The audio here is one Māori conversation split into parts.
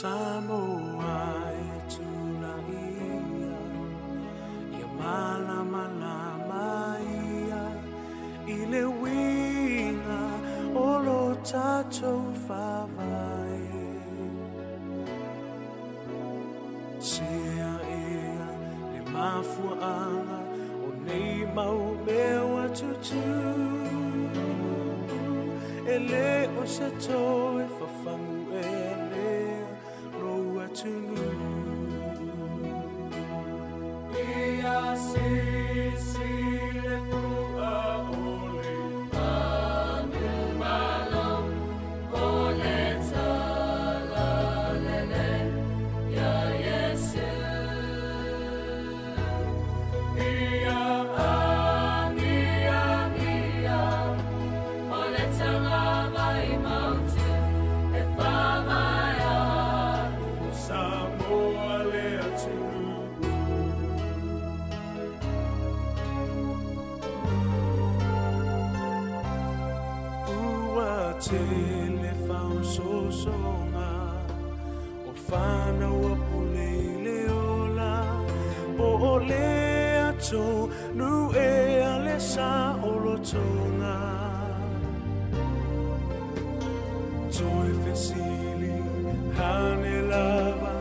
Sāmoa e tula ia malama ia I le winga o lo tātou whawai. Sea ea le mafuanga o nei mau mea tutu e le o se toe whawhangu e lea roa tunu. Ia si le fua o le anu malo o le tala lele ia Yesu. Ia angia o le tanga vai mautu e whamaya Sāmoa le atunu. Te le whau sosonga o whanau a pule le ola o le ato nu e a le sa o lo tonga toi fesili hane lava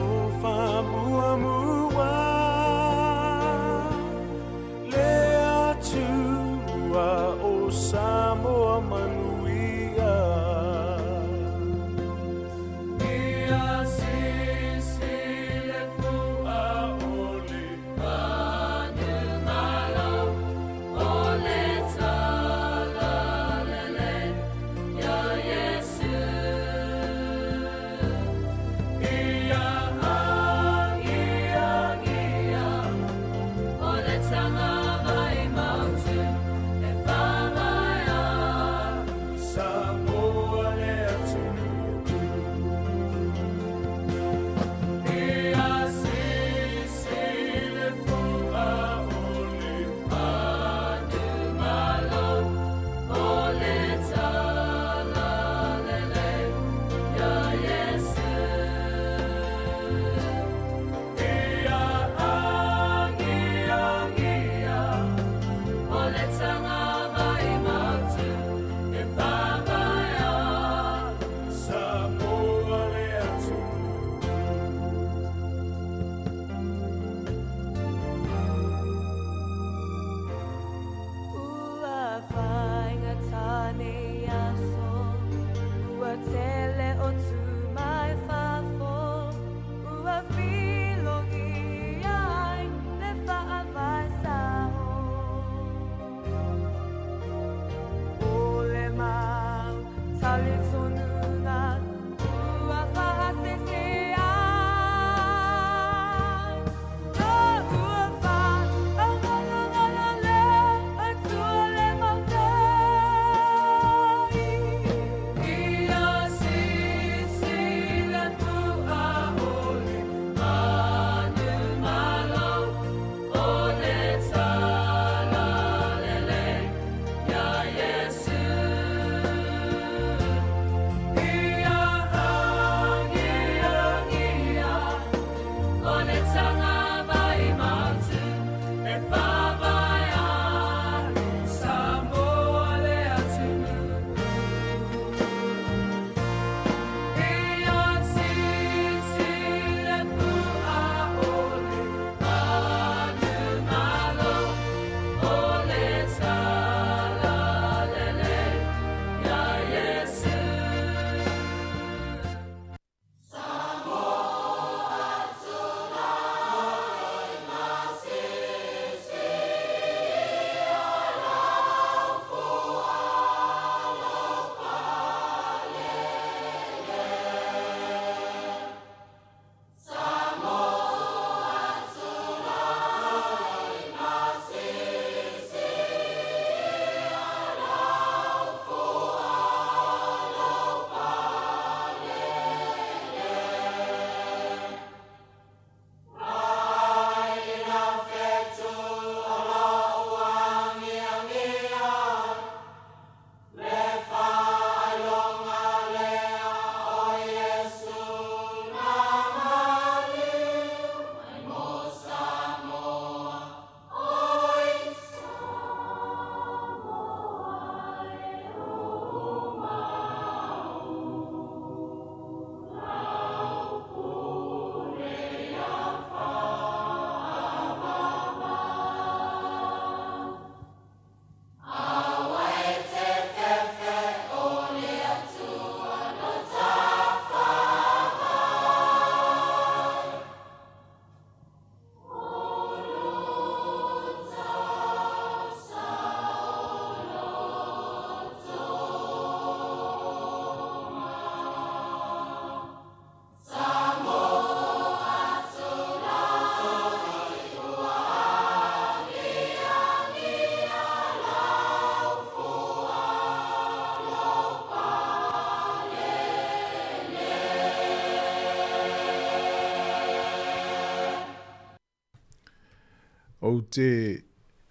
o whamua mua le atua o Sāmoa manu. o te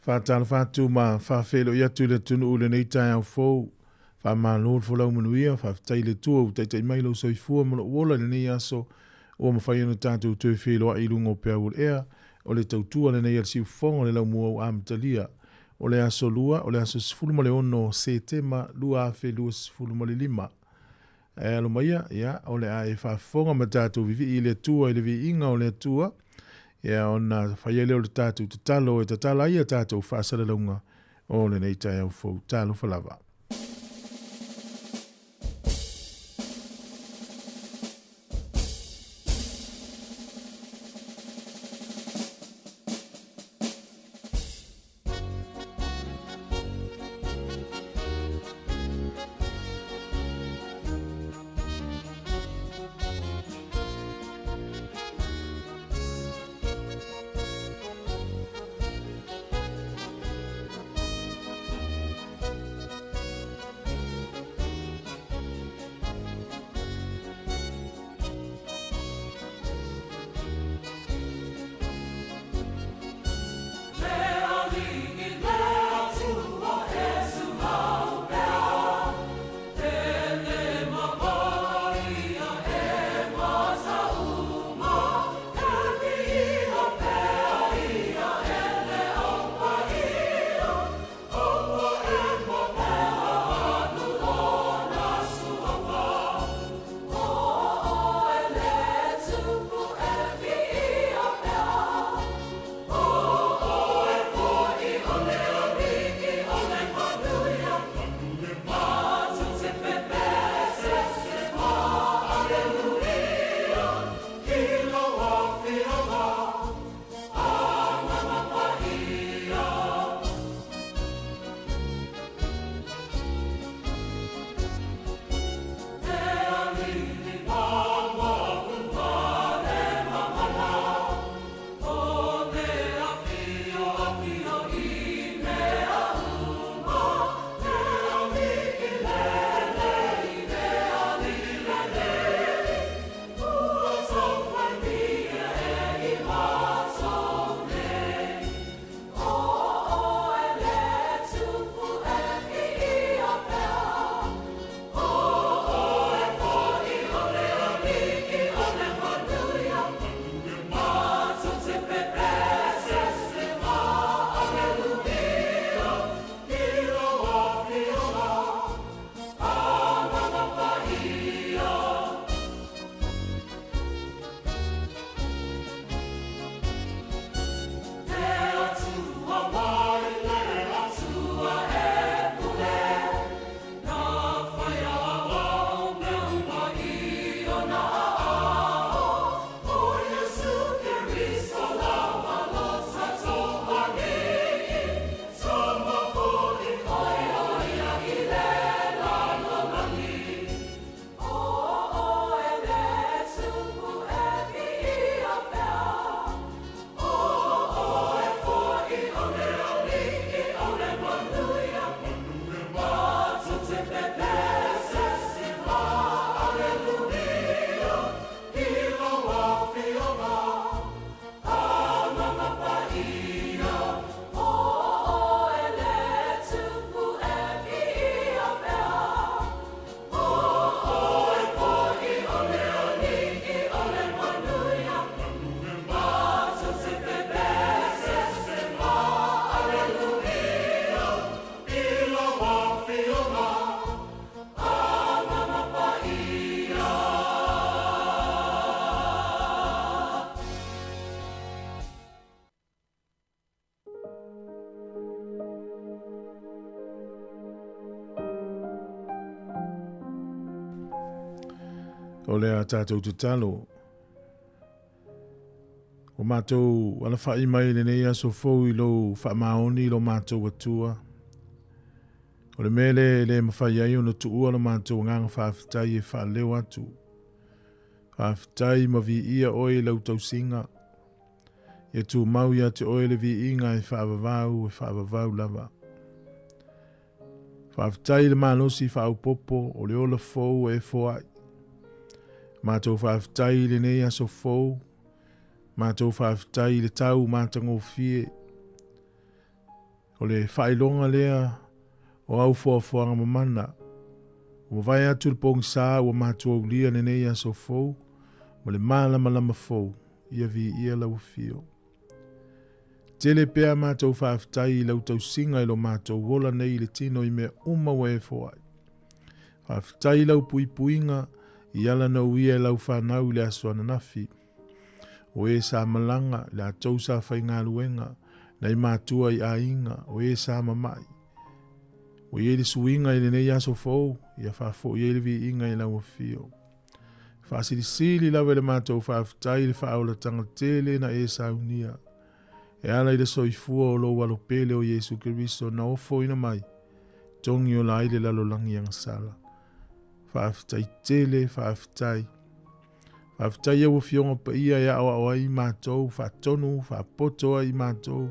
whātala whātu ma whawhelo ia tu le tunu ule nei tai au fōu. Whamālōr wholau manuia, whawhtai le tua o teitai mailo soifua mo lo uola le nei aso o mawhai anu tātou tue wheloa i lungo pia ul ea o le tautua le nei al siu whonga le lau mua o amtalia o le aso lua, o le aso sifulu ma le ono se tema lua a whelua sifulu ma le lima. E alo maia, ia, o le a e whawhonga ma tātou vivi i le tua i le vi inga o le tua. Ia ona whaiele o le tātou te talo e te tala ia tātou whaasara launga o le nei tai au fōu talo whalawa. O lea tātou te talo. O mātou wala whai mai le nei aso fōu I lo whamaoni lo mātou atua. O le mele le mawhai ai o na tuua lo mātou nganga whaafitai e whaaleo atu. Whaafitai ma vi ia oe lau tau singa. E tu mau ia te oe le vi inga e whaavavau lava. Whaafitai le malosi whaaupopo o le ola fōu e fōai. Mātou whaafitai le nei aso fōu. Mātou whaafitai le tau mātango fie. O le whailonga lea o au fuafuanga mamana. O vai atu le pong sā ua mātua ulia nenei aso fou. Mo le malama fou. Ia vi ia lau fio. Tele pea mātou whaafitai I lau tau singa I lo mātou wola nei le tino I mea uma we foai. Whaafitai lau puipuinga I ala na uia lau whanau le aso ananafi. O e sa malanga le atou sa whainga luenga na I mātua I ainga o e sa mamai. O e le suinga I le nei aso fou ia whafo I le vi inga I lau fio. Whaasirisili lau le mātou whaafitai le whaaula tanga tele na e sa unia. E ala I le soifua o lo walo pele o Yesu Kiriso na ofo ina mai. Tongi o la ile lalo langi ang sala. Whaafitai tele, whaafitai. Whaafitai au fionga pa ia ia awa awa I mātou, whaatonu, whaapoto I mātou.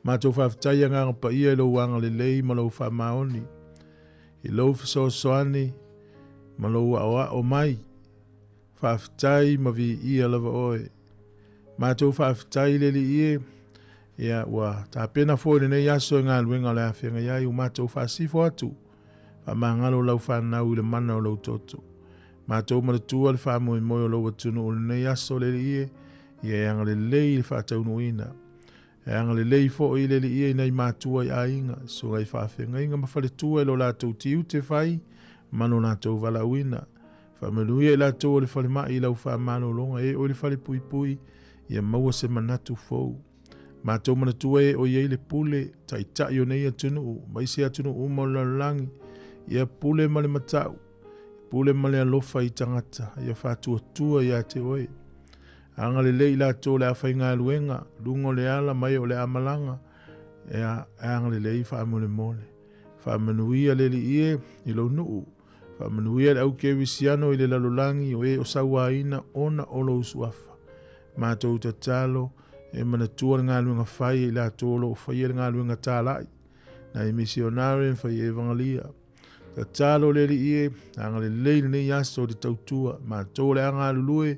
Mātou whaafitai anga pa ia I lo wanga le lei ma lo whaamaoni. I lo fisosoani ma lo awa o mai. Whaafitai ma vi ia lava oe. Mātou whaafitai le li ie. Ia ua tā pena fōne nei aso ngā luenga le awhenga iai o mātou whaasifo atu. Whamangalo lau whanau I le mana o lau toto. Mātou maratua le whaamoi moi o lau atunu o le nei aso le li ie. Ia anga le lei le whaataunu ina. Ia anga le lei fo I le li ie nei mātua I ainga. So ngai whaawhenga inga mawhale tua I lo lātou tiu te whai. Mano lātou wala uina. Whameluia I lātou o le whale mai I lau whaamano longa e o le whale pui pui. Ia maua se manatu fou. Mātou manatua e o iei le pule, tai tai o nei atunu, mai se atunu uma o lalangi, ia pule ma le matau, pule ma le alofa I tangata, ia whātua tua ia te oe. Anga le lei la tō le awhai ngā luenga, lungo le ala mai o le amalanga, ia anga le lei whaamole mole. Whaamanuia le li ie, I lo nuu, whaamanuia le au kewisiano I le lalolangi o e o sawa ina ona o lo usuafa. Mātou tatalo, e manatua ngā luenga whai I la tōlo o whai ngā luenga tālai. Na I misionare whai evangalia. Tatalo le li ie, anga le leile nei aso de tautua, mātou le anga lulue,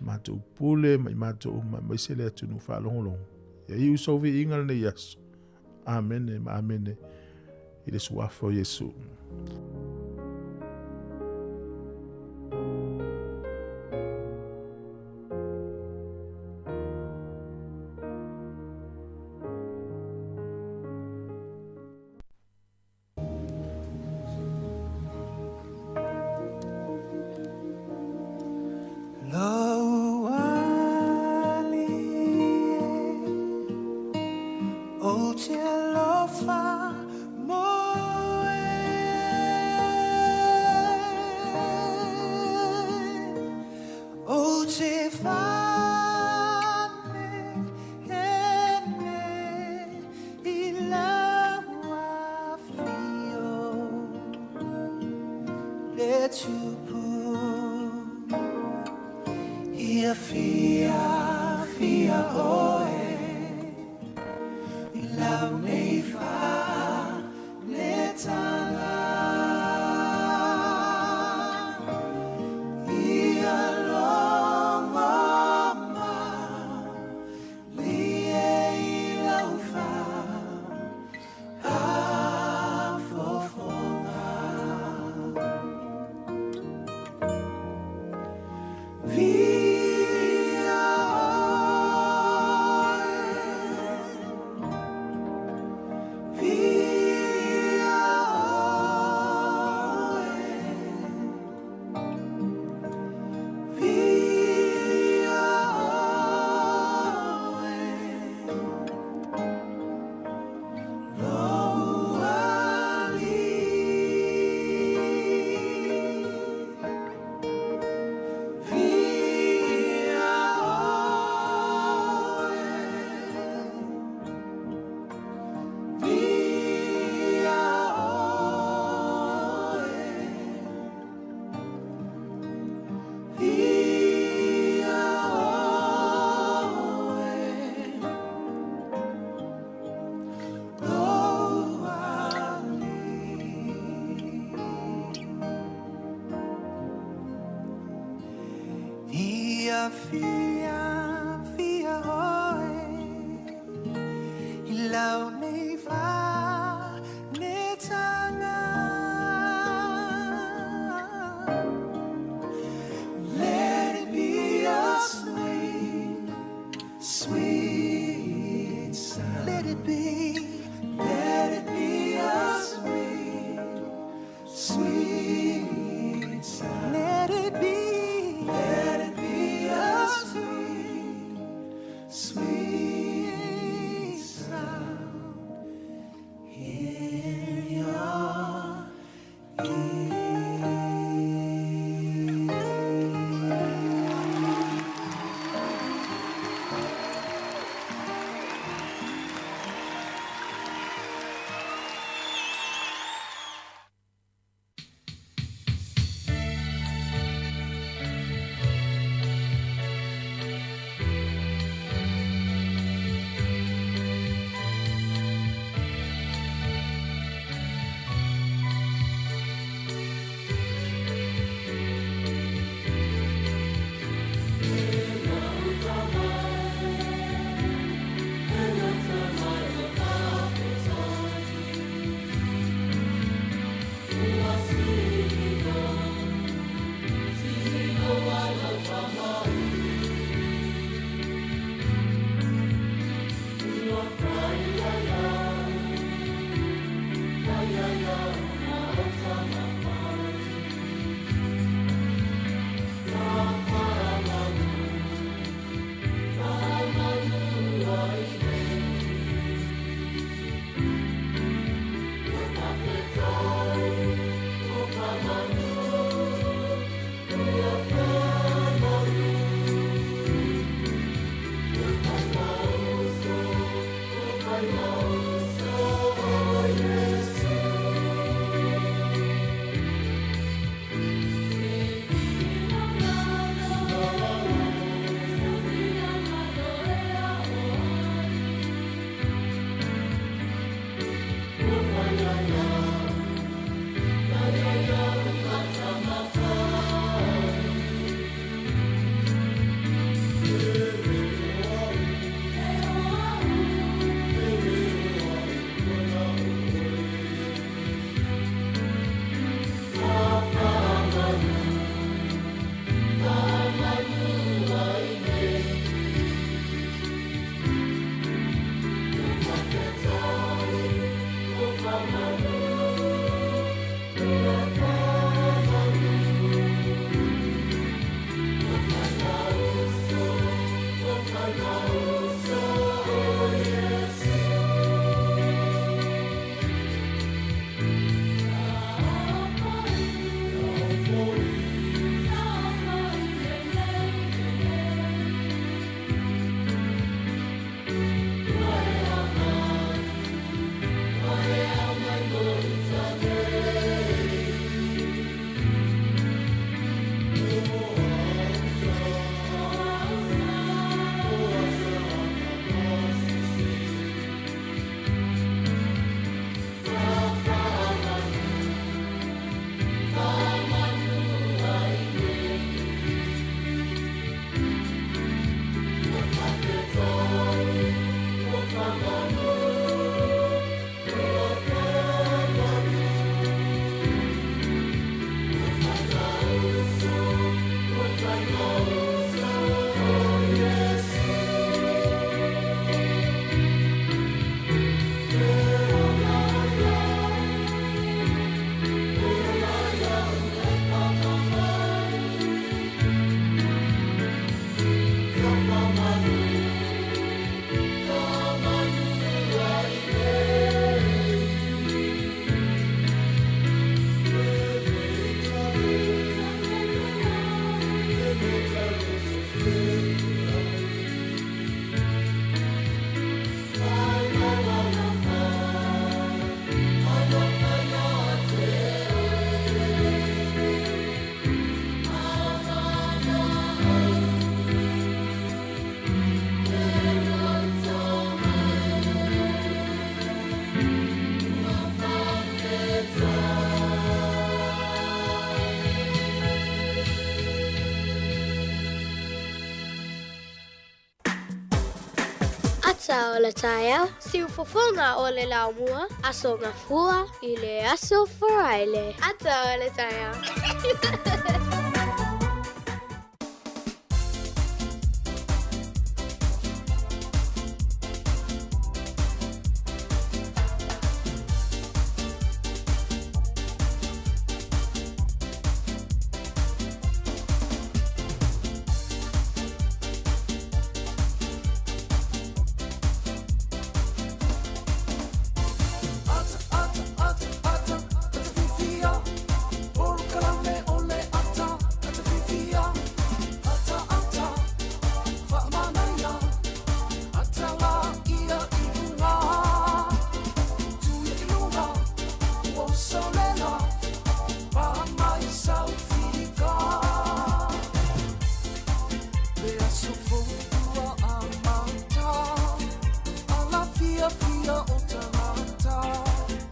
mātou pule, mai mātou mai se le atunu whalongolongo. Ia I usovi inga nei aso. Amene, ma amene. I le suafo Yesu. lau nei fa ne tanga. Let it be a sweet, sweet sound. Let it be a sweet, sweet sound. Let it be a sweet, sweet sound. ata o le taia, siufofonga o le laumua, aso ngafua i le aso faraile. Ata o le taia.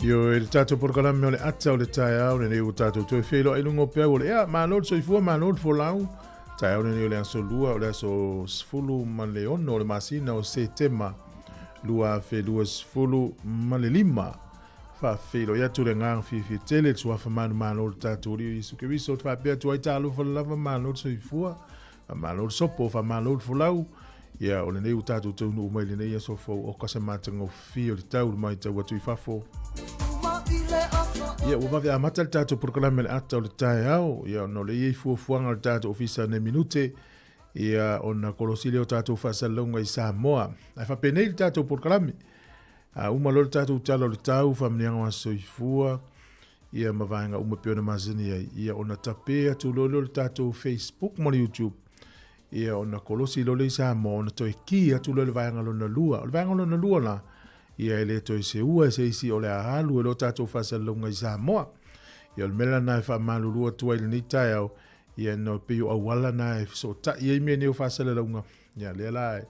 Yo el tato por kala me ole atsa o le taia o le tato to felo e lungo pe o le ya ma no so fu ma no fo lau taia o le le so lua o le so fulu man le ono le masina o se tema lua fe lua fulu man le lima fa felo ya tu le ngang fi tele so fa man ma no tato ri su ke vi so fa pe tu ai talo fo lava ma no so fu ma no so po fa ma no fo lau ya o le nei tato to no mai le nei so fo o ka se matango fi o le tau mai tau tu fa fo ia ua vave amata le tatou programa le ata o le taeao ia no le iai fuafuaga o le tatou ofisa ne minute ia ona kolosile o tatou faasalalauga i Sāmoa ae fapenei le tatou programa uma lo le tatou tala o le tau faamaniaga o asoifua ia ma vaega uma pe ona masini ai ia ona tapea tulole o le tatou Facebook mo le YouTube ia ona kolosi lo le i Sāmoa ona toe ki atu lo le vaega lona lua o le vaega lona lua la ia ele to se ua se isi o le ahalu e lo tatou fasalunga i Sāmoa. Ia o le mela na e whamalulua tua i le nitaiao ia no peo awala na e so ta ia i mea neo fasalunga. Ia lea la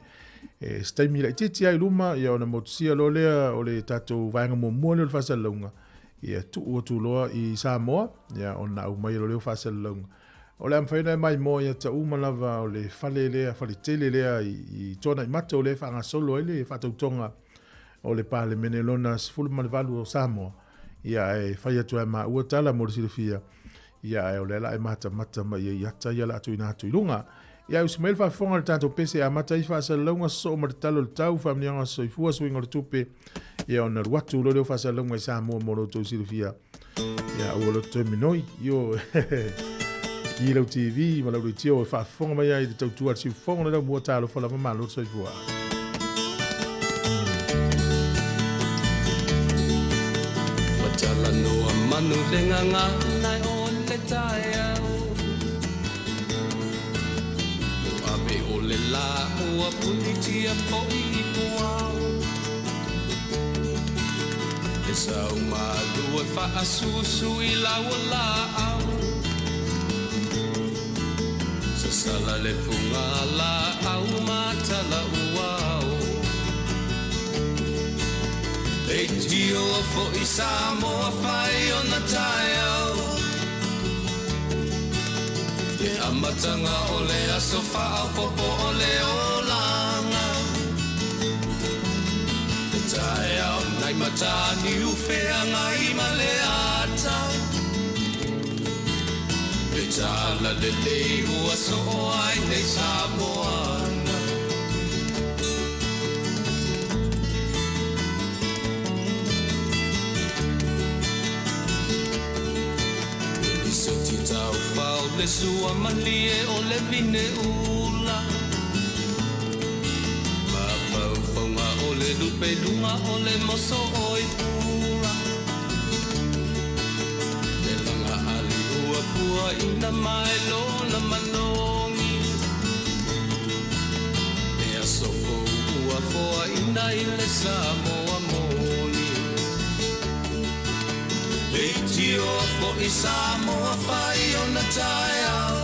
e staimi la i titi ai luma ia o na motusia lo lea o le tatou vaenga mua le fasalunga. Ia tu ua tu loa i Sāmoa ia o na au mai lo leo fasalunga. O le amwhaina e mai mo ia ta umalava o le fale lea, fale tele lea i tona i mata o le whanga solo ele whatautonga o le pale mene lona sifulu malevalu o Sāmoa ia e whai atu e maa ua tala mo le silifia ia e o le la e mata ma ia i ata ia la atu ina atu i lunga ia usimail whafonga le tātou pese a mata i whaasalaunga so o maritalo le tau whamnianga soifua swinga le tupe ia o na ruatu lo leo whaasalaunga i Sāmoa mo lo tau silifia ia ua lo tau minoi io i lau TV ma lau tio e whafonga mai ai le tau tua le sifonga le lau mua talo whalama malo soifua Manu lenga nai o le taeao O abe o le la ua punitia po i puao E sau malu e whaasusu i laua la au Sa sala le punga la au matala uao E tio fo i Sāmoa whai o na taeao E amatanga o le aso whao popo o le olanga E taeao nai matani uwheanga i ma le ata E tala le leihu aso o ai nei Sāmoana Le sua malie o le vine ula Ma pauponga o le lupe lunga o le moso oi pura Le langa ali ua pua ina mai lona manongi E asoko ua foa ina i le Sāmoa moni E tio fo i Sāmoa whai o na taeao